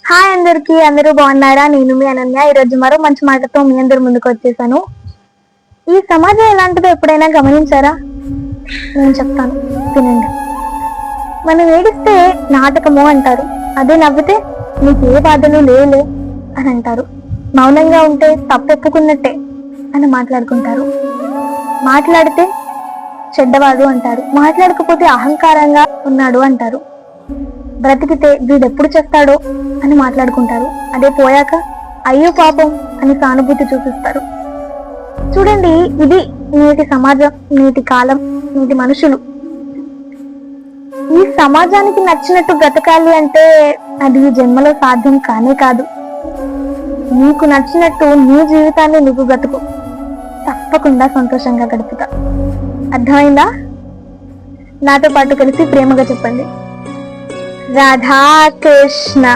Hi అందరికి, అందరూ బాగున్నారా? నేను మీ అనన్య. ఈరోజు మరో మంచి మాటతో మీ అందరి ముందుకు వచ్చేసాను. ఈ సమాజం ఎలాంటిదో ఎప్పుడైనా గమనించారా? నేను చెప్తాను, వినండి. మనం ఏడిస్తే నాటకము అంటారు, అదే నవ్వితే నీకు ఏ బాధలు లేవులే అని అంటారు. మౌనంగా ఉంటే తప్పెప్పుకున్నట్టే అని మాట్లాడుకుంటారు. మాట్లాడితే చెడ్డవాడు అంటారు, మాట్లాడకపోతే అహంకారంగా ఉన్నాడు అంటారు. బ్రతికితే వీడెప్పుడు చేస్తాడో అని మాట్లాడుకుంటారు, అదే పోయాక అయ్యో పాపం అని సానుభూతి చూపిస్తారు. చూడండి, ఇది నేటి సమాజం, నేటి కాలం, నేటి మనుషులు. ఈ సమాజానికి నచ్చినట్టు బ్రతకాలి అంటే అది ఈ జన్మలో సాధ్యం కానే కాదు. నీకు నచ్చినట్టు నీ జీవితాన్ని నువ్వు బ్రతుకు, తప్పకుండా సంతోషంగా గడుపుతా. అర్థమైందా? నాతో పాటు కలిసి ప్రేమగా చెప్పండి, రాధాకృష్ణ.